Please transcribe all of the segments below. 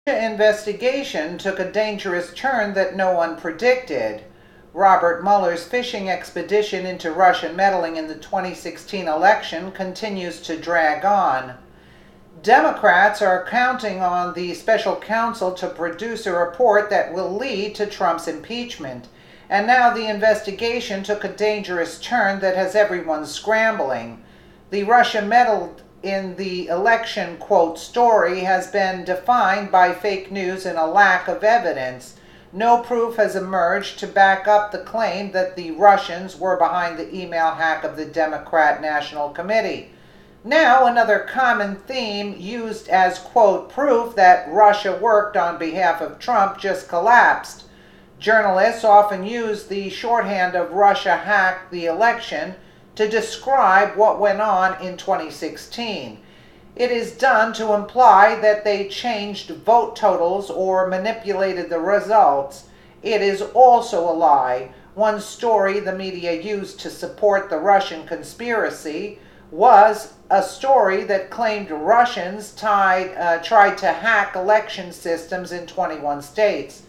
The investigation took a dangerous turn that no one predicted. Robert Mueller's fishing expedition into Russian meddling in the 2016 election continues to drag on. Democrats are counting on the special counsel to produce a report that will lead to Trump's impeachment. And now the investigation took a dangerous turn that has everyone scrambling. The Russia meddled in the election, quote, story has been defined by fake news and a lack of evidence. No proof has emerged to back up the claim that the Russians were behind the email hack of the Democrat National Committee. Now, another common theme used as, quote, proof that Russia worked on behalf of Trump just collapsed. Journalists often use the shorthand of Russia hacked the election to describe what went on in 2016. It is done to imply that they changed vote totals or manipulated the results. It is also a lie. One story the media used to support the Russian conspiracy was a story that claimed Russians tried to hack election systems in 21 states.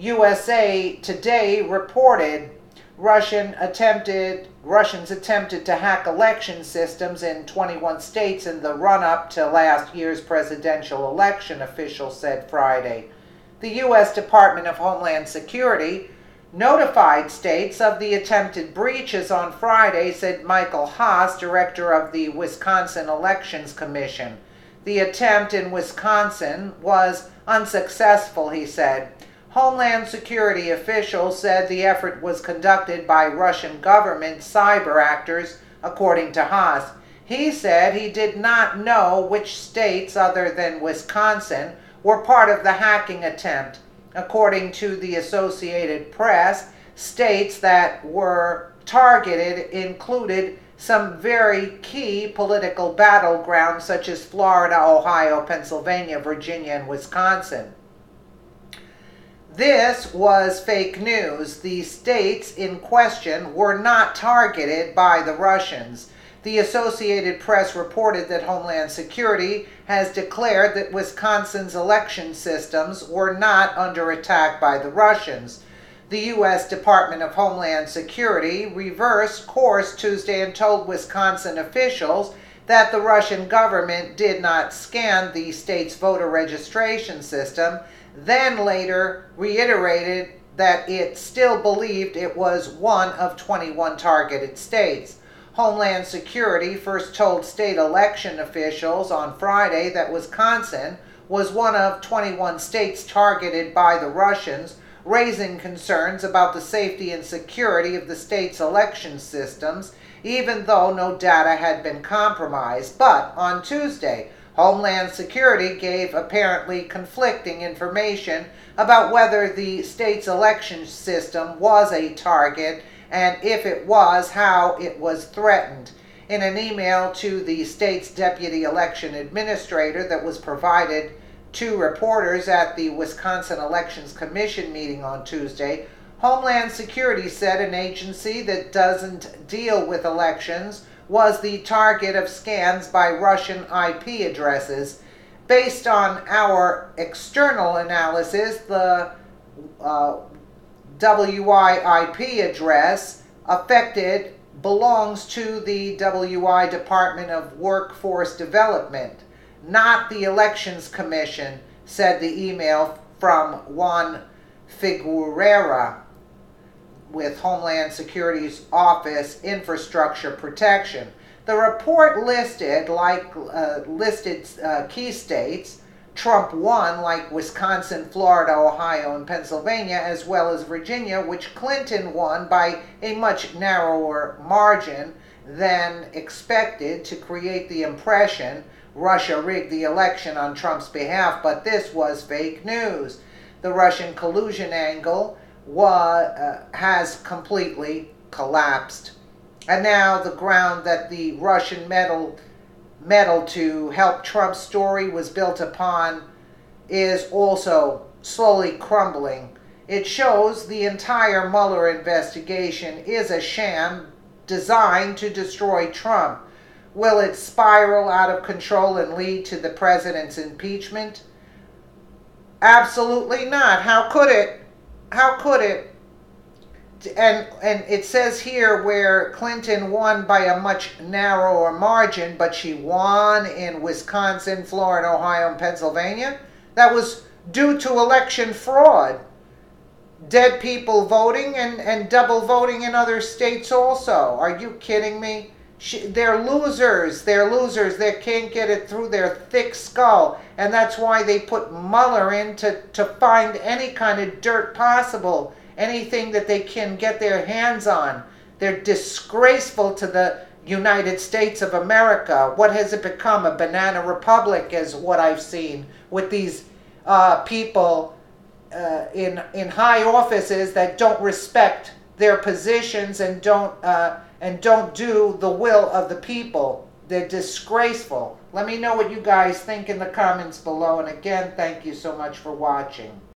USA Today reported Russians attempted to hack election systems in 21 states in the run-up to last year's presidential election, officials said Friday. The U.S. Department of Homeland Security notified states of the attempted breaches on Friday, said Michael Haas, director of the Wisconsin Elections Commission. The attempt in Wisconsin was unsuccessful, he said. Homeland Security officials said the effort was conducted by Russian government cyber actors, according to Haas. He said he did not know which states other than Wisconsin were part of the hacking attempt. According to the Associated Press, states that were targeted included some very key political battlegrounds such as Florida, Ohio, Pennsylvania, Virginia, and Wisconsin. This was fake news. The states in question were not targeted by the Russians. The Associated Press reported that Homeland Security has declared that Wisconsin's election systems were not under attack by the Russians. The U.S. Department of Homeland Security reversed course Tuesday and told Wisconsin officials that the Russian government did not scan the state's voter registration system, then later reiterated that it still believed it was one of 21 targeted states. Homeland Security first told state election officials on Friday that Wisconsin was one of 21 states targeted by the Russians, raising concerns about the safety and security of the state's election systems, even though no data had been compromised. But on Tuesday, Homeland Security gave apparently conflicting information about whether the state's election system was a target, and if it was, how it was threatened. In an email to the state's deputy election administrator that was provided to reporters at the Wisconsin Elections Commission meeting on Tuesday, Homeland Security said an agency that doesn't deal with elections was the target of scans by Russian IP addresses. Based on our external analysis, the WI/IP address affected belongs to the WI Department of Workforce Development, not the Elections Commission, said the email from Juan Figuerera with Homeland Security's Office Infrastructure Protection. The report listed key states. Trump won, like Wisconsin, Florida, Ohio, and Pennsylvania, as well as Virginia, which Clinton won by a much narrower margin than expected to create the impression Russia rigged the election on Trump's behalf. But this was fake news. The Russian collusion angle has completely collapsed. And now the ground that the Russian meddle to help Trump's story was built upon is also slowly crumbling. It shows the entire Mueller investigation is a sham designed to destroy Trump. Will it spiral out of control and lead to the president's impeachment? Absolutely not. How could it? How could it? And it says here where Clinton won by a much narrower margin, but she won in Wisconsin, Florida, Ohio, and Pennsylvania. That was due to election fraud. Dead people voting and double voting in other states also. Are you kidding me? They're losers. They're losers. They can't get it through their thick skull. And that's why they put Mueller in to find any kind of dirt possible. Anything that they can get their hands on. They're disgraceful to the United States of America. What has it become? A banana republic is what I've seen with these people in high offices that don't respect their positions and don't do the will of the people. They're disgraceful. Let me know what you guys think in the comments below. And again, thank you so much for watching.